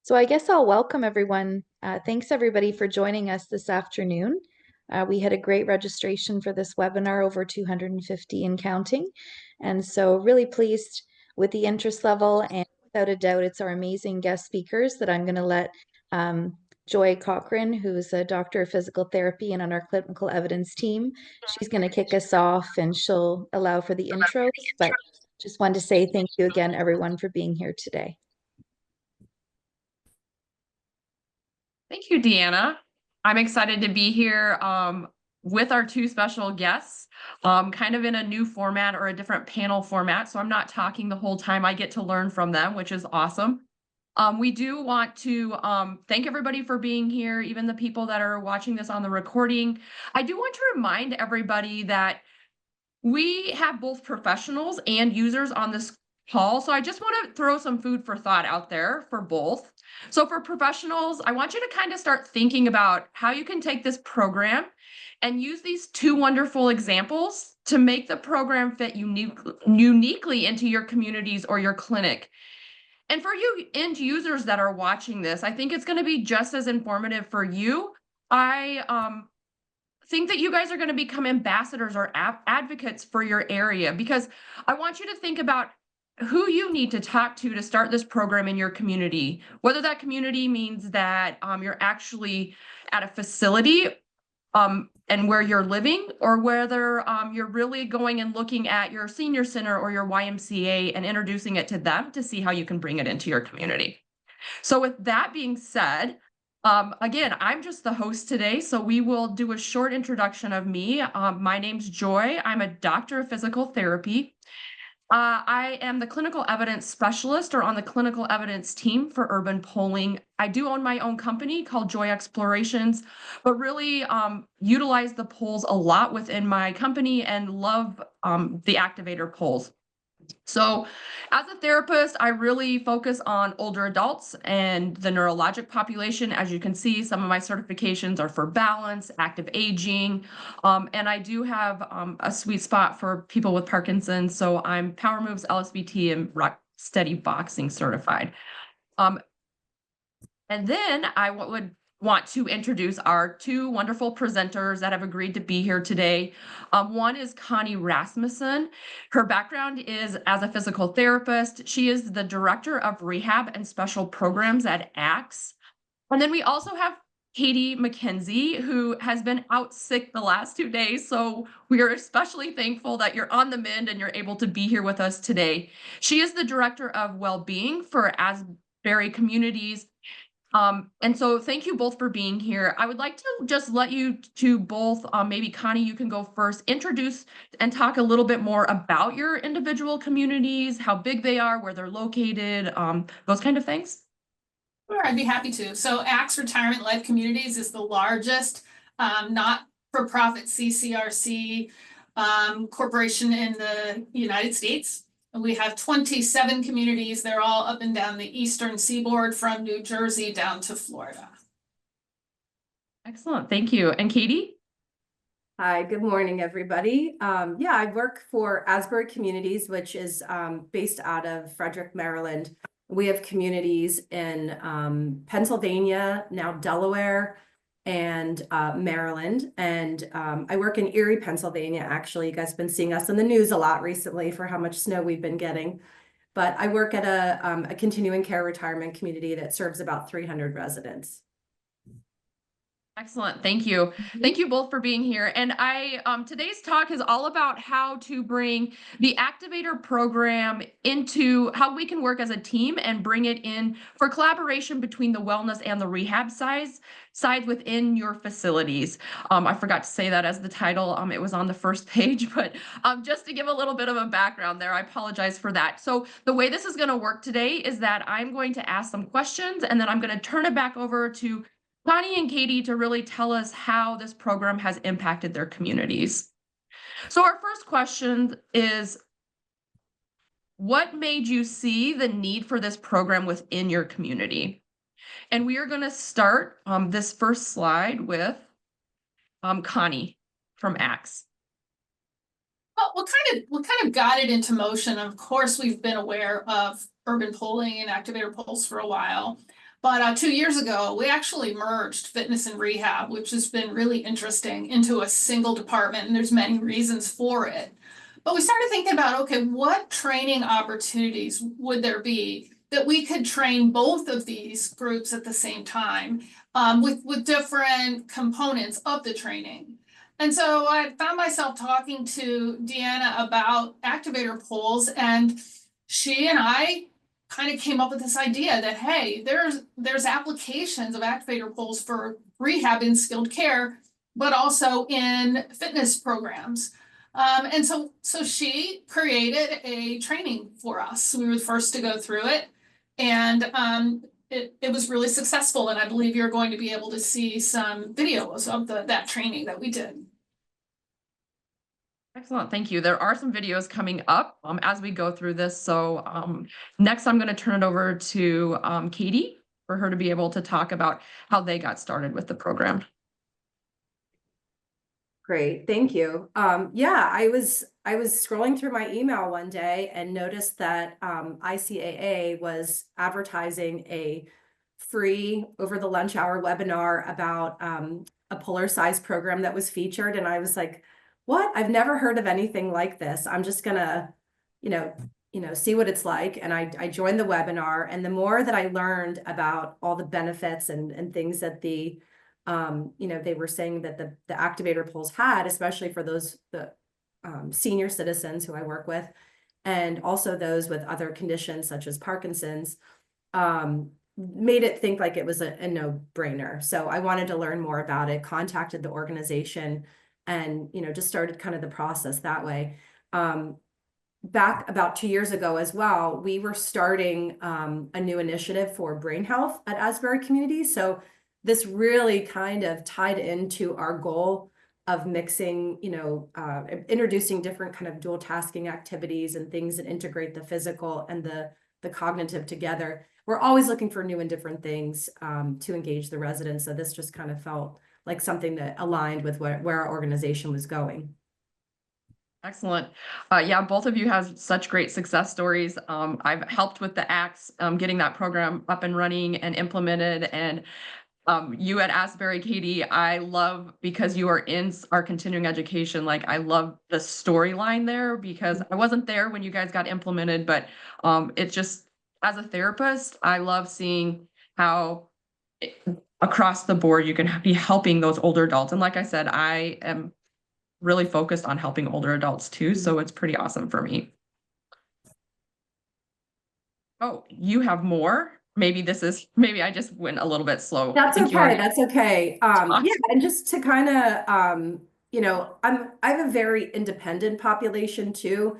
So I guess I'll welcome everyone. Thanks everybody for joining us this afternoon. We had a great registration for this webinar, over 250 and counting. And so really pleased with the interest level, and without a doubt, it's our amazing guest speakers that I'm going to let Joy Cochran, who's a doctor of physical therapy and on our clinical evidence team. She's going to kick us off and she'll allow for the intros, but just wanted to say thank you again, everyone, for being here today. Thank you, Deanna. I'm excited to be here with our two special guests, kind of in a new format or a different panel format. So I'm not talking the whole time. I get to learn from them, which is awesome. We do want to thank everybody for being here, even the people that are watching this on the recording. I do want to remind everybody that we have both professionals and users on this call. So I just want to throw some food for thought out there for both. So for professionals, I want you to kind of start thinking about how you can take this program and use these two wonderful examples to make the program fit uniquely into your communities or your clinic. And for you end users that are watching this, I think it's going to be just as informative for you. I think that you guys are going to become ambassadors or advocates for your area, because I want you to think about who you need to talk to start this program in your community, whether that community means that you're actually at a facility and where you're living, or whether you're really going and looking at your senior center or your YMCA and introducing it to them to see how you can bring it into your community. So with that being said, again, I'm just the host today, so we will do a short introduction of me. My name's Joy. I'm a doctor of physical therapy. I am the clinical evidence specialist, or on the clinical evidence team for urban polling. I do own my own company called Joy Explorations, but really utilize the polls a lot within my company and love the activator polls. So as a therapist, I really focus on older adults and the neurologic population. As you can see, some of my certifications are for balance, active aging, and I do have a sweet spot for people with Parkinson's. So I'm Power Moves, LSBT, and Rock Steady Boxing certified. And then I would want to introduce our two wonderful presenters that have agreed to be here today. One is Connie Rasmussen. Her background is as a physical therapist. She is the director of Rehab and Special Programs at ACTS. And then we also have Katie MacKenzie, who has been out sick the last 2 days. So we are especially thankful that you're on the mend and you're able to be here with us today. She is the director of Wellbeing for Asbury Communities. And so thank you both for being here. I would like to just let you two both, maybe Connie, you can go first, introduce and talk a little bit more about your individual communities, how big they are, where they're located, those kind of things. Sure, I'd be happy to. So ACTS Retirement Life Communities is the largest not-for-profit CCRC corporation in the United States. We have 27 communities. They're all up and down the eastern seaboard from New Jersey down to Florida. Excellent. Thank you. And Katie? Hi, good morning, everybody. Yeah, I work for Asbury Communities, which is based out of Frederick, Maryland. We have communities in Pennsylvania, now Delaware, and Maryland. And I work in Erie, Pennsylvania, actually. You guys have been seeing us in the news a lot recently for how much snow we've been getting. But I work at a continuing care retirement community that serves about 300 residents. Excellent. Thank you. Thank you both for being here. And today's talk is all about how to bring the activator program into how we can work as a team and bring it in for collaboration between the wellness and the rehab sides within your facilities. I forgot to say that as the title. It was on the first page, but just to give a little bit of a background there, I apologize for that. So the way this is going to work today is that I'm going to ask some questions, and then I'm going to turn it back over to Connie and Katie to really tell us how this program has impacted their communities. So our first question is, what made you see the need for this program within your community? And we are going to start this first slide with Connie from ACTS. Well, what kind of got it into motion? Of course, we've been aware of urban polling and activator polls for a while. But 2 years ago, we actually merged fitness and rehab, which has been really interesting, into a single department, and there's many reasons for it. But we started thinking about, okay, what training opportunities would there be that we could train both of these groups at the same time, with different components of the training. And so I found myself talking to Deanna about activator poles, and she and I kind of came up with this idea that, hey, there's applications of activator poles for rehab in skilled care, but also in fitness programs. And so she created a training for us. We were the first to go through it, and it was really successful. And I believe you're going to be able to see some videos of that training that we did. Excellent, thank you. There are some videos coming up as we go through this. So next I'm going to turn it over to Katie for her to be able to talk about how they got started with the program. Great, thank you. Yeah, I was scrolling through my email one day and noticed that ICEEAA was advertising a free over the lunch hour webinar about a polar size program that was featured, and I was like, what? I've never heard of anything like this. I'm just gonna, see what it's like. And I joined the webinar, and the more that I learned about all the benefits and things that they were saying that the activator poles had, especially for the senior citizens who I work with, and also those with other conditions such as Parkinson's, made it think like it was a no-brainer. So I wanted to learn more about it, contacted the organization, and just started kind of the process that way. Back about 2 years ago as well, we were starting a new initiative for brain health at Asbury Communities. So this really kind of tied into our goal of mixing, introducing different kind of dual tasking activities and things that integrate the physical and the cognitive together. We're always looking for new and different things to engage the residents. So this just kind of felt like something that aligned with where our organization was going. Excellent. Yeah, both of you have such great success stories. I've helped with the ACTS, getting that program up and running and implemented. And you at Asbury, Katie, I love, because you are in our continuing education, like I love the storyline there, because I wasn't there when you guys got implemented, but it's just, as a therapist, I love seeing how across the board you can be helping those older adults. And like I said, I am really focused on helping older adults too, so it's pretty awesome for me. Oh, you have more? Maybe I just went a little bit slow. That's okay. That's okay. Yeah, and just to kind of, I have a very independent population too.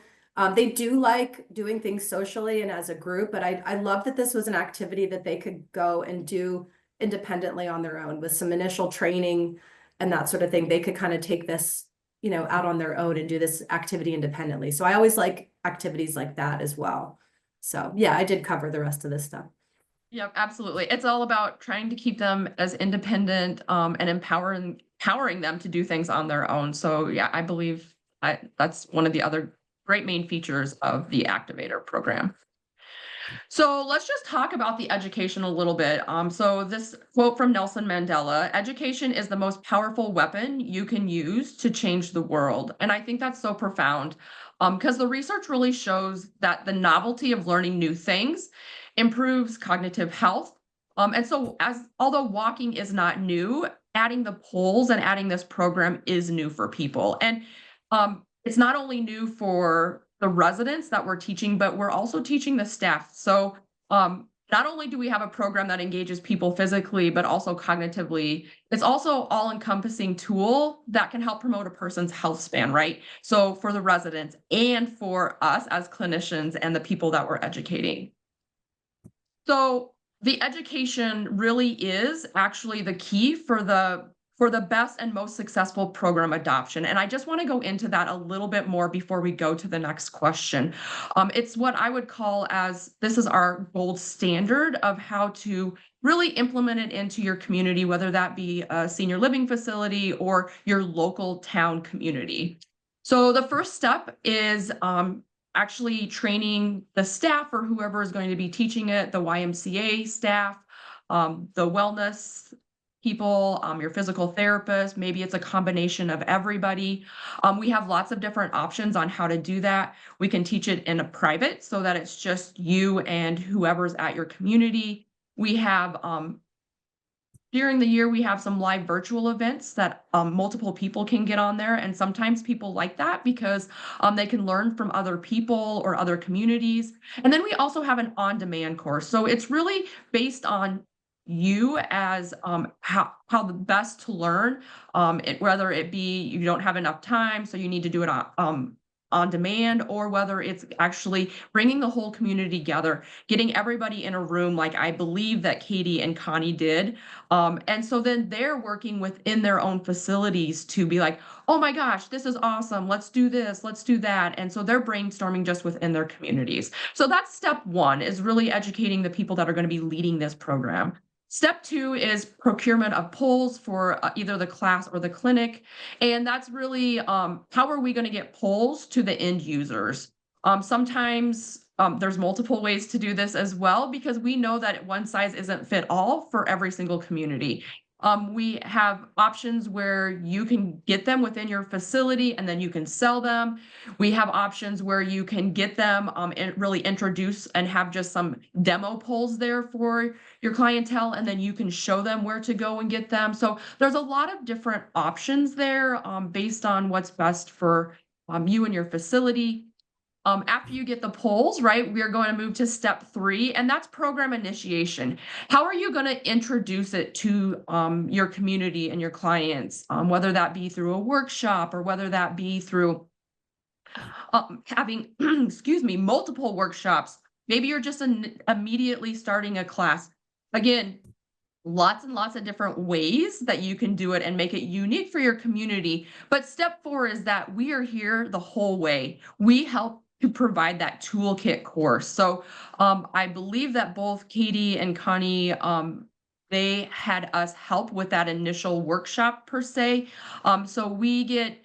They do like doing things socially and as a group, but I love that this was an activity that they could go and do independently on their own with some initial training and that sort of thing. They could kind of take this, out on their own and do this activity independently. So I always like activities like that as well. So yeah, I did cover the rest of this stuff. Yep, absolutely. It's all about trying to keep them as independent and empowering them to do things on their own. So yeah, I believe that's one of the other great main features of the Activator program. So let's just talk about the education a little bit. So this quote from Nelson Mandela: "Education is the most powerful weapon you can use to change the world." And I think that's so profound because the research really shows that the novelty of learning new things improves cognitive health. And so although walking is not new, adding the poles and adding this program is new for people. And it's not only new for the residents that we're teaching, but we're also teaching the staff. So not only do we have a program that engages people physically, but also cognitively, it's also all-encompassing tool that can help promote a person's health span, right? So for the residents and for us as clinicians and the people that we're educating. So the education really is actually the key for the best and most successful program adoption. And I just want to go into that a little bit more before we go to the next question. It's what I would call as, this is our gold standard of how to really implement it into your community, whether that be a senior living facility or your local town community. So the first step is actually training the staff or whoever is going to be teaching it, the YMCA staff, the wellness people, your physical therapist, maybe it's a combination of everybody. We have lots of different options on how to do that. We can teach it in a private so that it's just you and whoever's at your community. We have during the year, we have some live virtual events that multiple people can get on there. And sometimes people like that because they can learn from other people or other communities. And then we also have an on-demand course. So it's really based on you as how the best to learn, whether it be you don't have enough time, so you need to do it on demand, or whether it's actually bringing the whole community together, getting everybody in a room like I believe that Katie and Connie did. And so then they're working within their own facilities to be like, oh my gosh, this is awesome. Let's do this, let's do that. And so they're brainstorming just within their communities. So that's step one, is really educating the people that are going to be leading this program. Step two is procurement of polls for either the class or the clinic. And that's really how are we going to get polls to the end users? Sometimes there's multiple ways to do this as well, because we know that one size isn't fit all for every single community. We have options where you can get them within your facility and then you can sell them. We have options where you can get them and really introduce and have just some demo polls there for your clientele, and then you can show them where to go and get them. So there's a lot of different options there based on what's best for you and your facility. After you get the polls, right, we are going to move to step 3, and that's program initiation. How are you going to introduce it to your community and your clients, whether that be through a workshop or whether that be through having, excuse me, multiple workshops. Maybe you're just immediately starting a class. Again, lots and lots of different ways that you can do it and make it unique for your community. But step 4 is that we are here the whole way. We help to provide that toolkit course. So I believe that both Katie and Connie, they had us help with that initial workshop per se. So we get,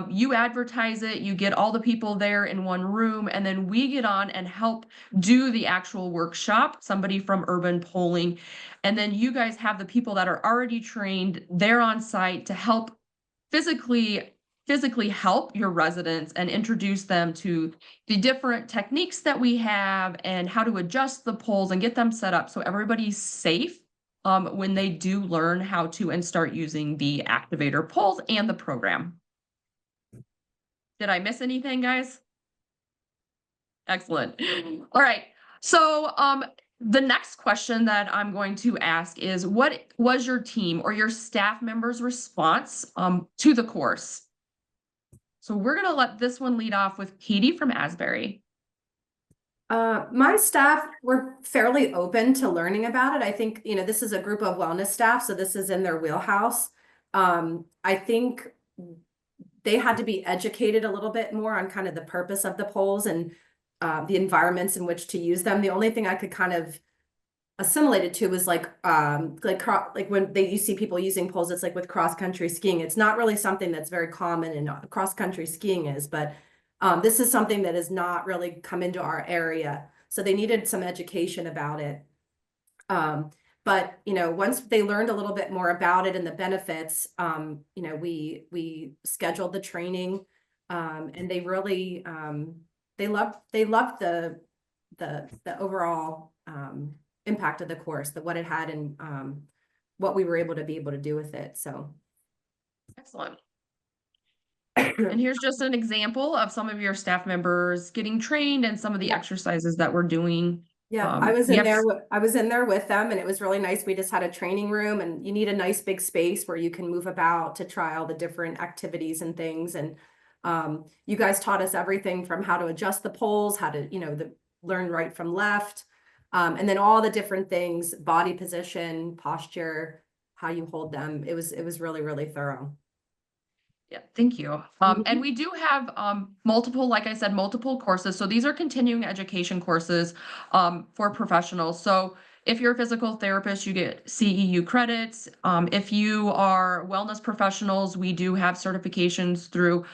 you advertise it, you get all the people there in one room, and then we get on and help do the actual workshop, somebody from urban polling. And then you guys have the people that are already trained there on site to help physically help your residents and introduce them to the different techniques that we have and how to adjust the polls and get them set up so everybody's safe when they do learn how to and start using the activator polls and the program. Did I miss anything, guys? Excellent. All right. So the next question that I'm going to ask is, what was your team or your staff members' response to the course? So we're going to let this one lead off with Katie from Asbury. My staff were fairly open to learning about it. I think, you know, this is a group of wellness staff, so this is in their wheelhouse. I think they had to be educated a little bit more on kind of the purpose of the polls and the environments in which to use them. The only thing I could kind of assimilate it to was like when you see people using poles, it's like with cross-country skiing. It's not really something that's very common in cross-country skiing is, but this is something that has not really come into our area. So they needed some education about it. But, you know, once they learned a little bit more about it and the benefits, you know, we scheduled the training and they really, they loved the overall impact of the course, what it had and what we were able to do with it. So excellent. And here's just an example of some of your staff members getting trained and some of the exercises that we're doing. Yeah, I was in there. I was in there with them, and it was really nice. We just had a training room, and you need a nice big space where you can move about to try all the different activities and things. And you guys taught us everything from how to adjust the poles, how to, you know, learn right from left, and then all the different things: body position, posture, how you hold them. It was really, really thorough. Yeah, thank you. And we do have multiple, like I said, multiple courses. So these are continuing education courses for professionals. So if you're a physical therapist, you get CEU credits. If you are wellness professionals, we do have certifications through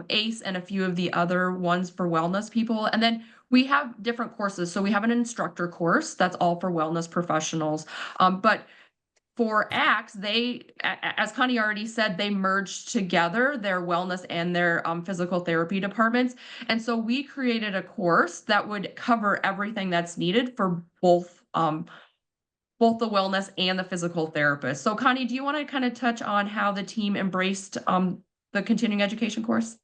ACE and a few of the other ones for wellness people. And then we have different courses. So we have an instructor course that's all for wellness professionals. But for ACTS, as Connie already said, they merged together their wellness and their physical therapy departments. And so we created a course that would cover everything that's needed for both the wellness and the physical therapist. So Connie, do you want to kind of touch on how the team embraced the continuing education course?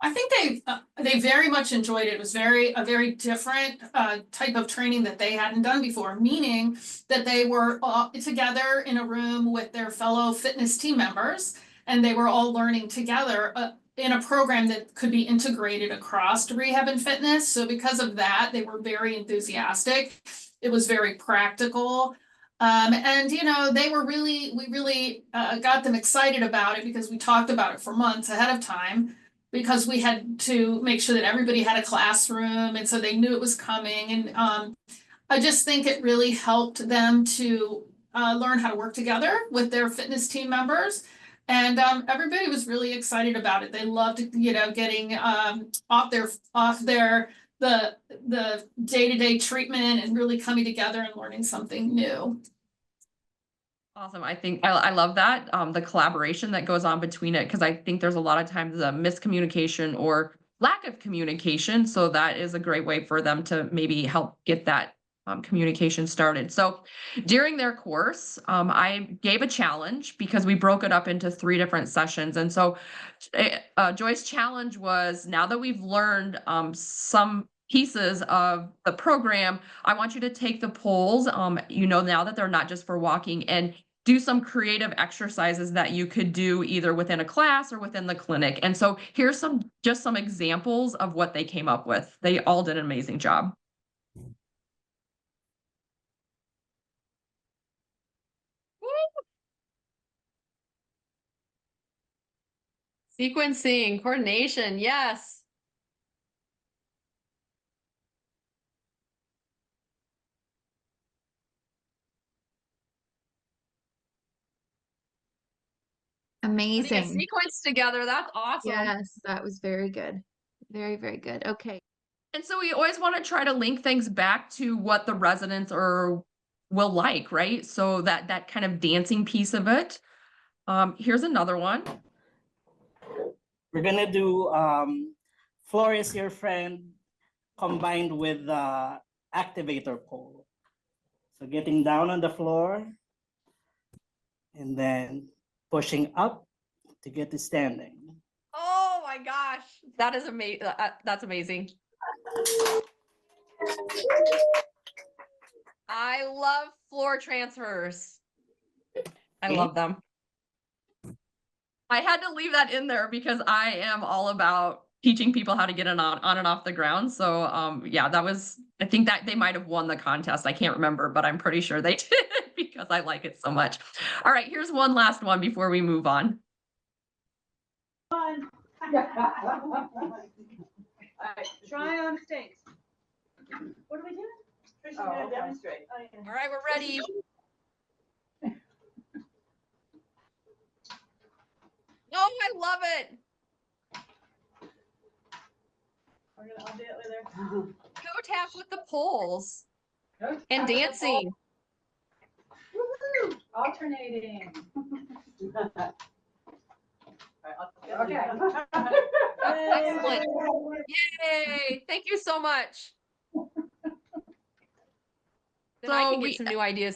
I think they very much enjoyed it. It was a very different type of training that they hadn't done before, meaning that they were all together in a room with their fellow fitness team members, and they were all learning together in a program that could be integrated across rehab and fitness. So because of that, they were very enthusiastic. It was very practical. And we really got them excited about it because we talked about it for months ahead of time, because we had to make sure that everybody had a classroom, and so they knew it was coming. And I just think it really helped them to learn how to work together with their fitness team members. And everybody was really excited about it. They loved, getting off their the day-to-day treatment and really coming together and learning something new. Awesome. I think I love that, the collaboration that goes on between it, because I think there's a lot of times a miscommunication or lack of communication. So that is a great way for them to maybe help get that communication started. So during their course, I gave a challenge because we broke it up into 3 different sessions. And so Joy's challenge was, now that we've learned some pieces of the program, I want you to take the polls, now that they're not just for walking, and do some creative exercises that you could do either within a class or within the clinic. And so here's just some examples of what they came up with. They all did an amazing job. Sequencing, coordination, yes. Putting a Amazing. sequence together, that's awesome. Yes, that was very good. Very, very good. Okay. And so we always want to try to link things back to what the residents will like, right? So that kind of dancing piece of it. Here's another one. We're gonna do Floor is Your Friend combined with the activator pole. So getting down on the floor and then pushing up to get to standing. Oh my gosh, that is amazing. That's amazing. I love floor transfers. I love them. I had to leave that in there because I am all about teaching people how to get on and off the ground. So yeah, I think that they might have won the contest. I can't remember, but I'm pretty sure they did because I like it so much. All right, here's one last one before we move on. All right, try on stakes. What are we doing? Trisha's gonna demonstrate. All right, we're ready. Oh, I love it. I'll do it with her. Toe tap with the poles Toe and tap with the dancing. Woo-hoo! Alternating. Okay. Excellent. Yay. Thank you so much. Then I can get some new ideas.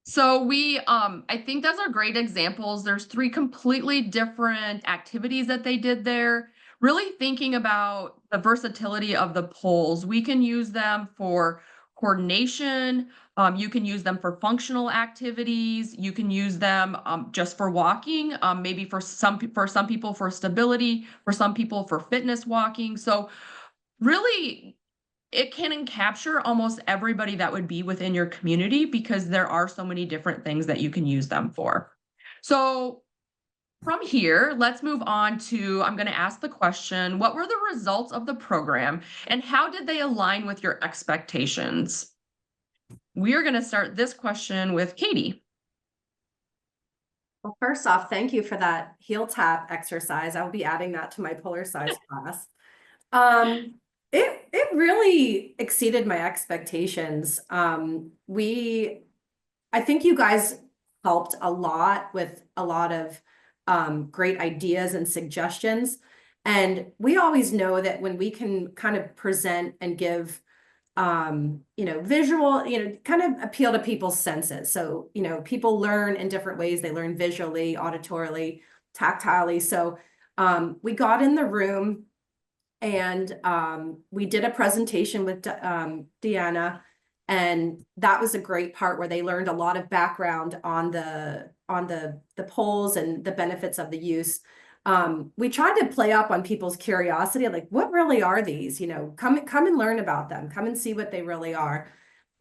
So I think those are great examples. There's 3 completely different activities that they did there. Really thinking about the versatility of the poles. We can use them for coordination. You can use them for functional activities. You can use them just for walking. Maybe for some people for stability. For some people for fitness walking. So really, it can capture almost everybody that would be within your community because there are so many different things that you can use them for. So from here, let's move on to, I'm going to ask the question, what were the results of the program and how did they align with your expectations? We are going to start this question with Katie. Well, first off, thank you for that heel tap exercise. I'll be adding that to my polar size class. It really exceeded my expectations. I think you guys helped a lot with a lot of great ideas and suggestions. And we always know that when we can kind of present and give visual, kind of appeal to people's senses. So, people learn in different ways. They learn visually, auditorily, tactilely. So we got in the room and we did a presentation with Deanna, and that was a great part where they learned a lot of background on the polls and the benefits of the use. We tried to play up on people's curiosity, like, what really are these? Come and learn about them, come and see what they really are.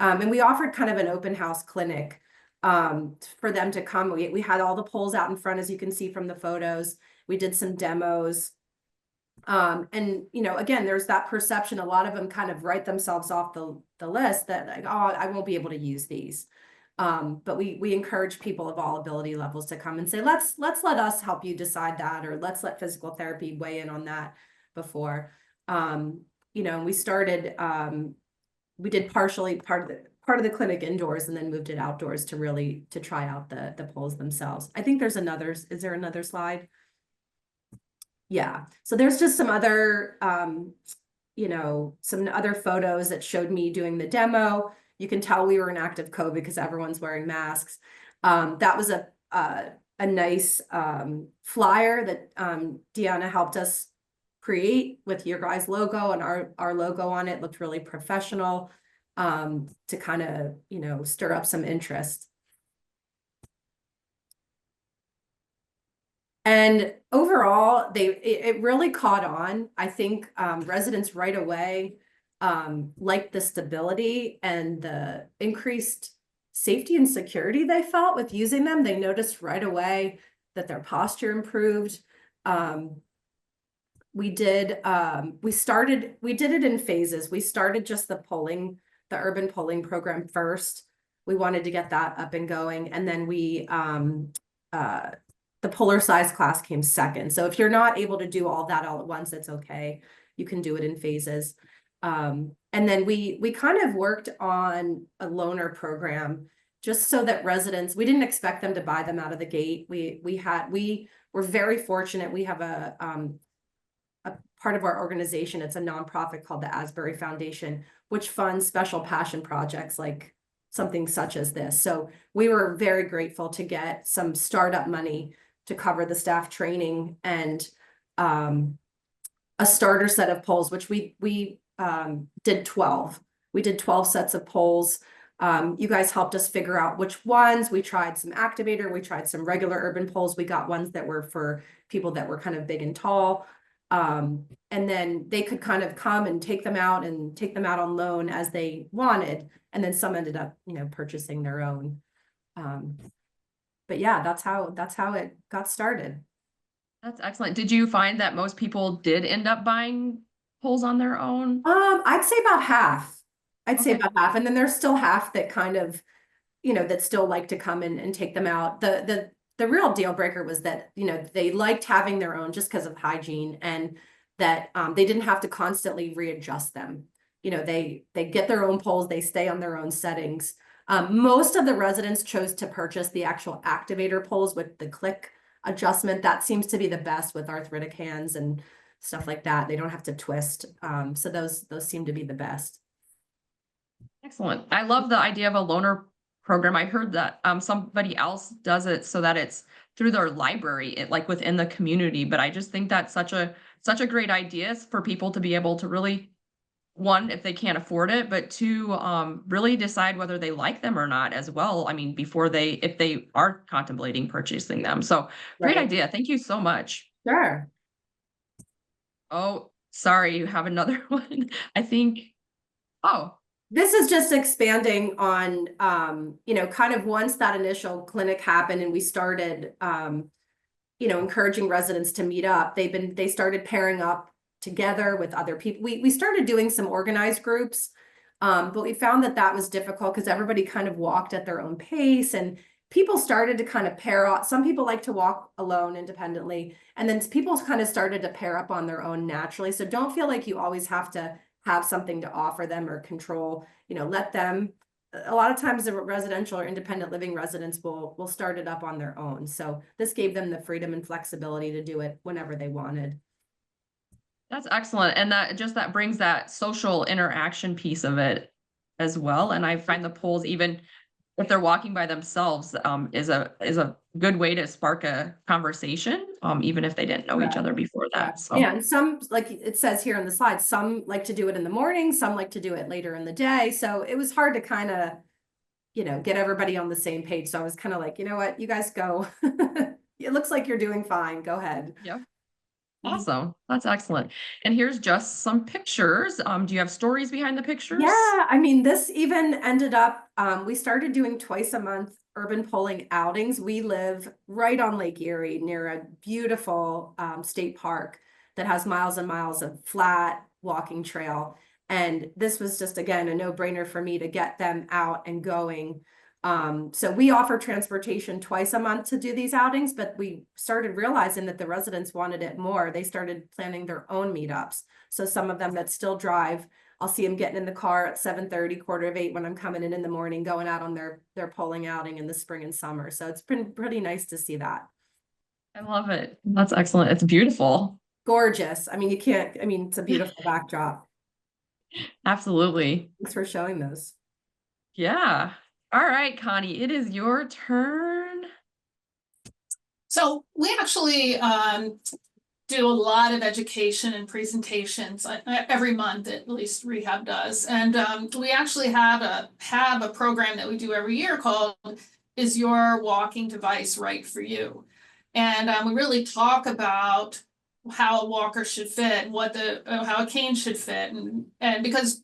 And we offered kind of an open house clinic for them to come. We had all the polls out in front, as you can see from the photos. We did some demos. And again, there's that perception. A lot of them kind of write themselves off the list that, like, oh, I won't be able to use these. But we encourage people of all ability levels to come and say, let's let us help you decide that, or let's let physical therapy weigh in on that before. And we started, we did partially part of the clinic indoors and then moved it outdoors to try out the polls themselves. I think there's is there another slide? Yeah, so there's just some other, some other photos that showed me doing the demo. You can tell we were in active COVID because everyone's wearing masks. That was a nice flyer that Deanna helped us create with your guys' logo and our logo on it. Looked really professional to kind of, stir up some interest. And overall, it really caught on. I think residents right away liked the stability and the increased safety and security they felt with using them. They noticed right away that their posture improved. We did it in phases. We started just the urban polling program first. We wanted to get that up and going, and then the polar size class came second. So if you're not able to do all that all at once, it's okay. You can do it in phases. And then we kind of worked on a loaner program just so that residents, we didn't expect them to buy them out of the gate. We were very fortunate. We have a part of our organization. It's a nonprofit called the Asbury Foundation, which funds special passion projects like something such as this. So we were very grateful to get some startup money to cover the staff training and a starter set of polls, which we did 12. We did 12 sets of polls. You guys helped us figure out which ones. We tried some activator. We tried some regular urban polls. We got ones that were for people that were kind of big and tall. And then they could kind of come and take them out on loan as they wanted. And then some ended up, purchasing their own. But yeah, that's how it got started. That's excellent. Did you find that most people did end up buying polls on their own? I'd say about half. Okay. And then there's still half that kind of, that still like to come and take them out. The real deal breaker was that, they liked having their own just because of hygiene, and that they didn't have to constantly readjust them. They get their own polls, they stay on their own settings. Most of the residents chose to purchase the actual activator polls with the click adjustment. That seems to be the best with arthritic hands and stuff like that. They don't have to twist. So those seem to be the best. Excellent. I love the idea of a loaner program. I heard that somebody else does it so that it's through their library, like within the community. But I just think that's such a great idea for people to be able to really, one, if they can't afford it, but two, really decide whether they like them or not as well. I mean, if they are contemplating purchasing them. So great idea. Thank you so much. Sure. Oh, sorry, you have another one. I think, this is just expanding on, kind of once that initial clinic happened and we started, encouraging residents to meet up, they started pairing up together with other people. We started doing some organized groups, but we found that was difficult because everybody kind of walked at their own pace, and people started to kind of pair up. Some people like to walk alone independently, and then people kind of started to pair up on their own naturally. So don't feel like you always have to have something to offer them or control, you know, let them, a lot of times the residential or independent living residents will start it up on their own. So this gave them the freedom and flexibility to do it whenever they wanted. That's excellent. And that brings that social interaction piece of it as well. And I find the polls, even if they're walking by themselves, is a good way to spark a conversation, even if they didn't know each other before that. So yeah, and some, like it says here on the slide, some like to do it in the morning, some like to do it later in the day. So it was hard to kind of, you know, get everybody on the same page. So I was kind of like, you know what, you guys go. It looks like you're doing fine. Go ahead. yeah. Awesome. That's excellent. And here's just some pictures. Do you have stories behind the pictures? Yeah, I mean, this even ended up, we started doing twice a month urban polling outings. We live right on Lake Erie near a beautiful state park that has miles and miles of flat walking trail. And this was just, again, a no-brainer for me to get them out and going. So we offer transportation twice a month to do these outings, but we started realizing that the residents wanted it more. They started planning their own meetups. So some of them that still drive, I'll see them getting in the car at 7:30, 7:45 when I'm coming in the morning, going out on their polling outing in the spring and summer. So it's been pretty nice to see that. I love it. That's excellent. It's beautiful. Gorgeous. I mean, you can't, I mean, it's a beautiful backdrop. Absolutely. Thanks for showing those. Yeah. All right, Connie, it is your turn. So we actually do a lot of education and presentations every month, at least Rehab does. And we actually have a program that we do every year called Is Your Walking Device Right for You? And we really talk about how a walker should fit, how a cane should fit, and because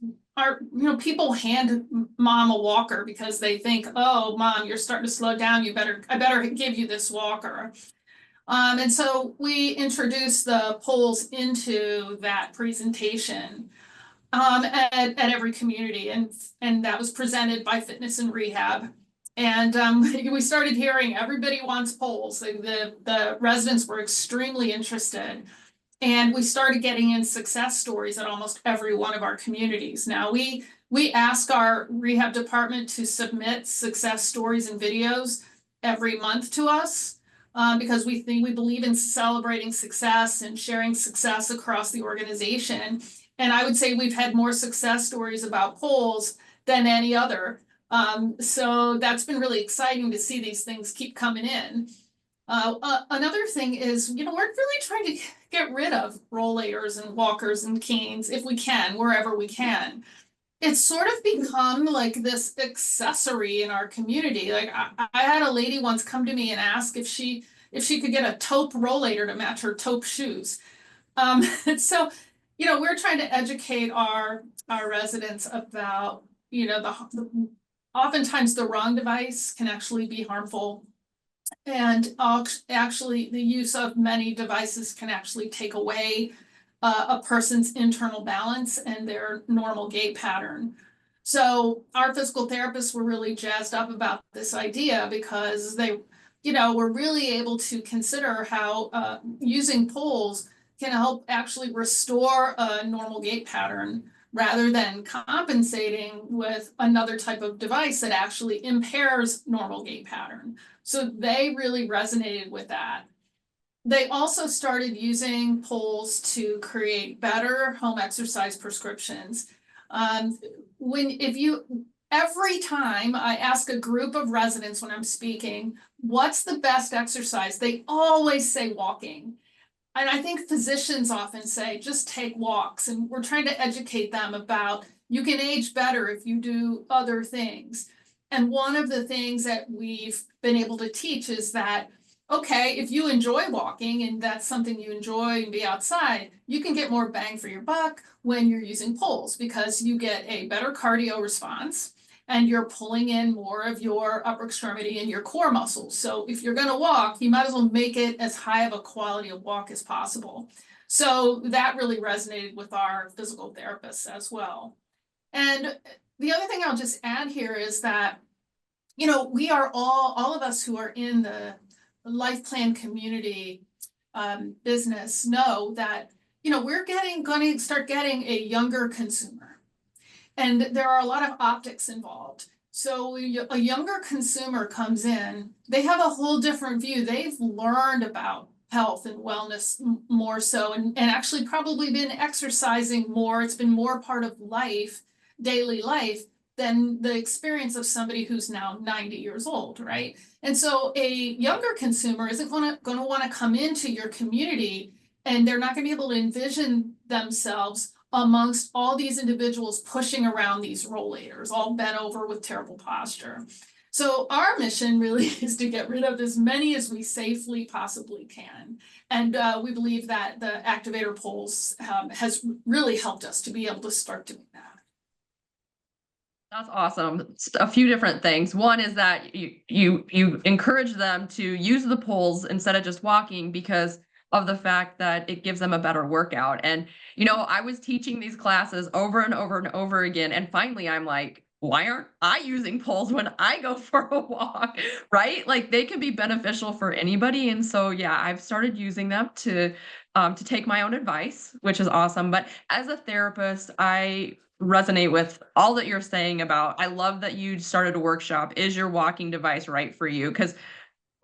people hand mom a walker because they think, oh, mom, you're starting to slow down. I better give you this walker. And so we introduced the polls into that presentation at every community, and that was presented by Fitness and Rehab. And we started hearing everybody wants polls. The residents were extremely interested. And we started getting in success stories at almost every one of our communities. Now we ask our rehab department to submit success stories and videos every month to us because we believe in celebrating success and sharing success across the organization. And I would say we've had more success stories about polls than any other. So that's been really exciting to see these things keep coming in. Another thing is, we're really trying to get rid of rollators and walkers and canes if we can, wherever we can. It's sort of become like this accessory in our community. Like I had a lady once come to me and ask if she could get a taupe rollator to match her taupe shoes. So, we're trying to educate our residents about, oftentimes the wrong device can actually be harmful. And actually, the use of many devices can actually take away a person's internal balance and their normal gait pattern. So our physical therapists were really jazzed up about this idea because they, were really able to consider how using poles can help actually restore a normal gait pattern rather than compensating with another type of device that actually impairs normal gait pattern. So they really resonated with that. They also started using poles to create better home exercise prescriptions. Every time I ask a group of residents when I'm speaking, what's the best exercise? They always say walking. And I think physicians often say, just take walks. And we're trying to educate them about you can age better if you do other things. And one of the things that we've been able to teach is that, okay, if you enjoy walking and that's something you enjoy and be outside, you can get more bang for your buck when you're using poles because you get a better cardio response and you're pulling in more of your upper extremity and your core muscles. So if you're going to walk, you might as well make it as high of a quality of walk as possible. So that really resonated with our physical therapists as well. And the other thing I'll just add here is that, we are all of us who are in the life plan community business know that, we're going to start getting a younger consumer. And there are a lot of optics involved. So a younger consumer comes in, they have a whole different view. They've learned about health and wellness more so, and actually probably been exercising more. It's been more part of life, daily life, than the experience of somebody who's now 90 years old, right? And so a younger consumer isn't going to want to come into your community, and they're not going to be able to envision themselves amongst all these individuals pushing around these rollators, all bent over with terrible posture. So our mission really is to get rid of as many as we safely possibly can. And we believe that the activator poles has really helped us to be able to start doing that. That's awesome. A few different things. One is that you encourage them to use the poles instead of just walking because of the fact that it gives them a better workout. And, I was teaching these classes over and over and over again. And finally, I'm like, why aren't I using poles when I go for a walk? Right? Like they can be beneficial for anybody. And so, yeah, I've started using them to take my own advice, which is awesome. But as a therapist, I resonate with all that you're saying about, I love that you started a workshop. Is your walking device right for you? Because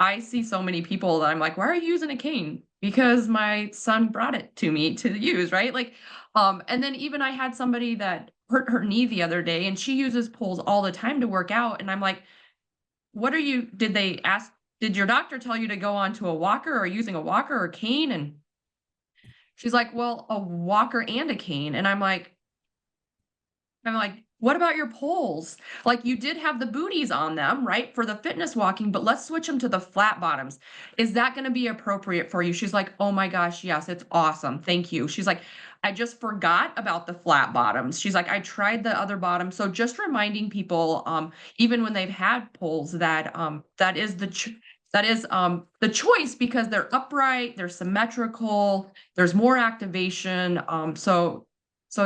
I see so many people that I'm like, why are you using a cane? Because my son brought it to me to use, right? Like, and then even I had somebody that hurt her knee the other day and she uses poles all the time to work out. And I'm like, did your doctor tell you to go onto a walker or using a walker or cane? And she's like, well, a walker and a cane. And I'm like, what about your poles? Like you did have the booties on them, right? For the fitness walking, but let's switch them to the flat bottoms. Is that going to be appropriate for you? She's like, oh my gosh, yes, it's awesome. Thank you. She's like, I just forgot about the flat bottoms. She's like, I tried the other bottoms. So just reminding people, even when they've had poles that, that is the choice because they're upright, they're symmetrical, there's more activation. So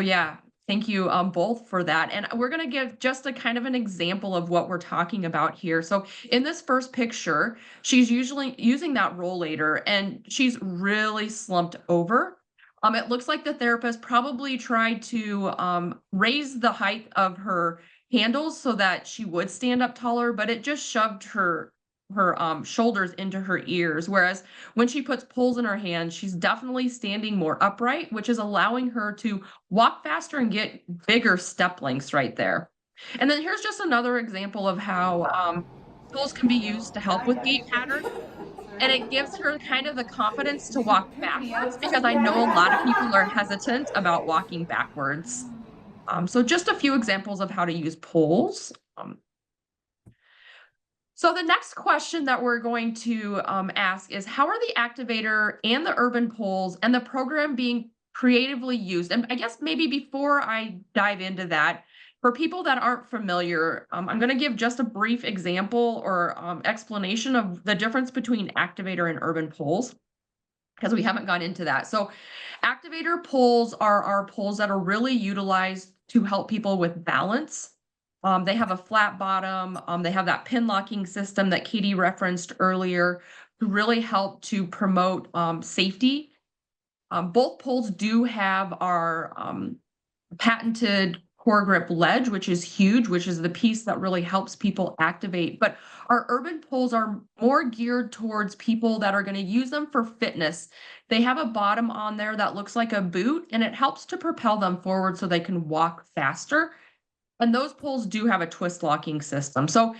yeah. Thank you both for that. And we're going to give just a kind of an example of what we're talking about here. So in this first picture, she's usually using that rollator and she's really slumped over. It looks like the therapist probably tried to raise the height of her handles so that she would stand up taller, but it just shoved her shoulders into her ears. Whereas when she puts poles in her hands, she's definitely standing more upright, which is allowing her to walk faster and get bigger step lengths right there. And then here's just another example of how poles can be used to help with gait pattern. And it gives her kind of the confidence to walk backwards because I know a lot of people are hesitant about walking backwards. So just a few examples of how to use poles. So the next question that we're going to ask is, how are the activator and the urban poles and the program being creatively used? And I guess maybe before I dive into that, for people that aren't familiar, I'm going to give just a brief example or explanation of the difference between activator and urban poles, because we haven't gone into that. So activator poles are our poles that are really utilized to help people with balance. They have a flat bottom. They have that pin locking system that Katie referenced earlier to really help to promote safety. Both poles do have our patented core grip ledge, which is huge, which is the piece that really helps people activate. But our urban poles are more geared towards people that are going to use them for fitness. They have a bottom on there that looks like a boot, and it helps to propel them forward so they can walk faster. And those poles do have a twist locking system. So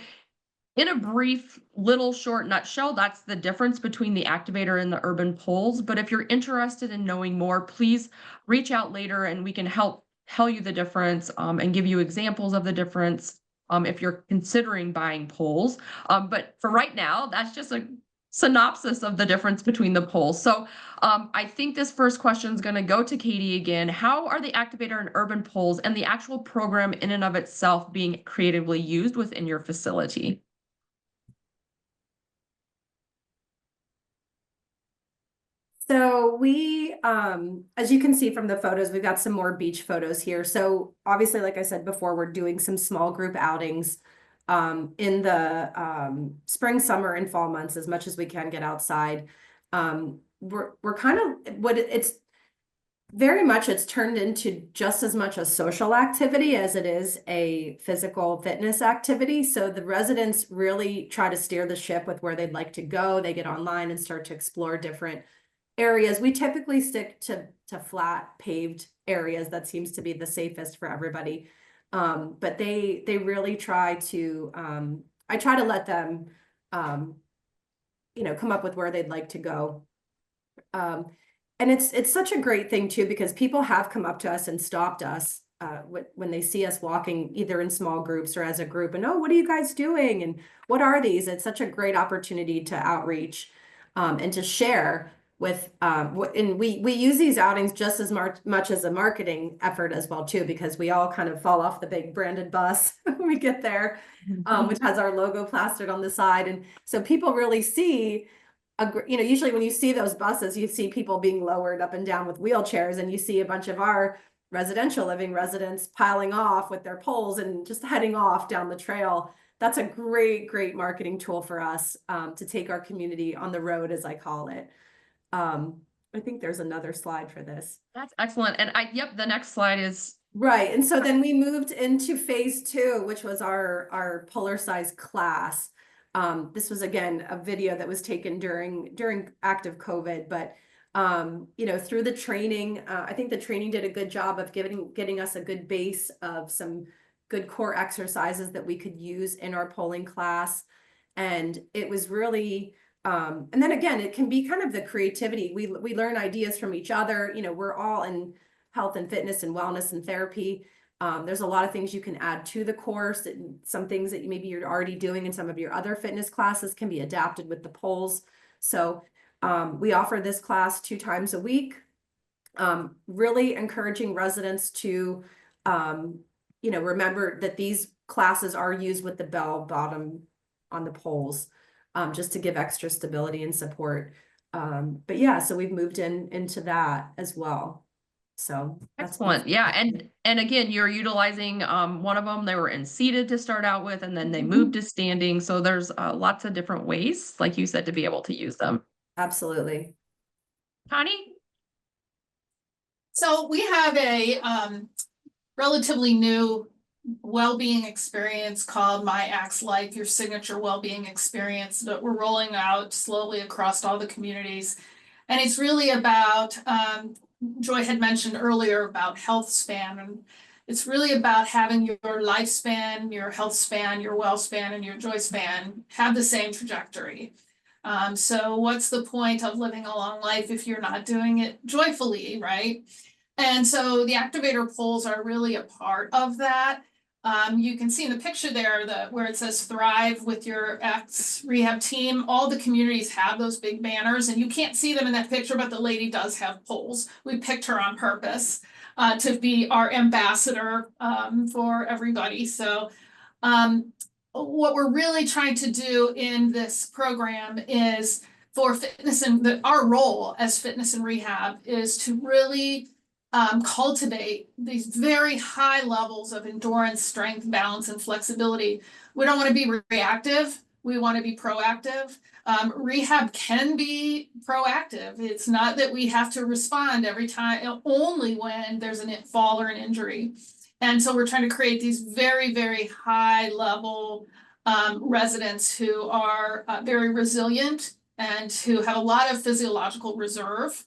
in a brief little short nutshell, that's the difference between the activator and the urban poles. But if you're interested in knowing more, please reach out later and we can help tell you the difference and give you examples of the difference if you're considering buying poles. But for right now, that's just a synopsis of the difference between the poles. So I think this first question is going to go to Katie again. How are the activator and urban poles and the actual program in and of itself being creatively used within your facility? So we, as you can see from the photos, we've got some more beach photos here. So obviously, like I said before, we're doing some small group outings in the spring, summer, and fall months as much as we can get outside. We're kind of Very much it's turned into just as much a social activity as it is a physical fitness activity. So the residents really try to steer the ship with where they'd like to go. They get online and start to explore different areas. We typically stick to flat paved areas. That seems to be the safest for everybody. But they really try to, I try to let them, come up with where they'd like to go. And it's such a great thing too, because people have come up to us and stopped us when they see us walking either in small groups or as a group, and, oh, what are you guys doing? And what are these? It's such a great opportunity to outreach and to share with, and we use these outings just as much as a marketing effort as well too, because we all kind of fall off the big branded bus when we get there, which has our logo plastered on the side. And so people really see, usually when you see those buses, you see people being lowered up and down with wheelchairs, and you see a bunch of our residential living residents piling off with their poles and just heading off down the trail. That's a great marketing tool for us to take our community on the road, as I call it. I think there's another slide for this. That's excellent. And yep, the next slide is. Right. And so then we moved into phase 2, which was our polar size class. This was, again, a video that was taken during active COVID, but through the training, I think the training did a good job of getting us a good base of some good core exercises that we could use in our polling class. And it was really, and then again, it can be kind of the creativity. We learn ideas from each other. We're all in health and fitness and wellness and therapy. There's a lot of things you can add to the course, and some things that maybe you're already doing in some of your other fitness classes can be adapted with the polls. So we offer this class 2 times a week, really encouraging residents to, remember that these classes are used with the bell bottom on the poles, just to give extra stability and support. But yeah, so we've moved into that as well. So that's excellent. Yeah. And again, you're utilizing one of them. They were in seated to start out with, and then they moved to standing. So there's lots of different ways, like you said, to be able to use them. Absolutely. Connie? So we have a relatively new well-being experience called My Axe Life, your signature well-being experience, that we're rolling out slowly across all the communities. And it's really about, Joy had mentioned earlier about health span, and it's really about having your lifespan, your health span, your well span, and your joy span have the same trajectory. So what's the point of living a long life if you're not doing it joyfully, right? And so the activator polls are really a part of that. You can see in the picture there where it says Thrive with your ex rehab team. All the communities have those big banners, and you can't see them in that picture, but the lady does have polls. We picked her on purpose to be our ambassador for everybody. So what we're really trying to do in this program is for fitness, and our role as fitness and rehab is to really cultivate these very high levels of endurance, strength, balance, and flexibility. We don't want to be reactive. We want to be proactive. Rehab can be proactive. It's not that we have to respond every time, only when there's a fall or an injury. And so we're trying to create these very, very high level residents who are very resilient and who have a lot of physiological reserve.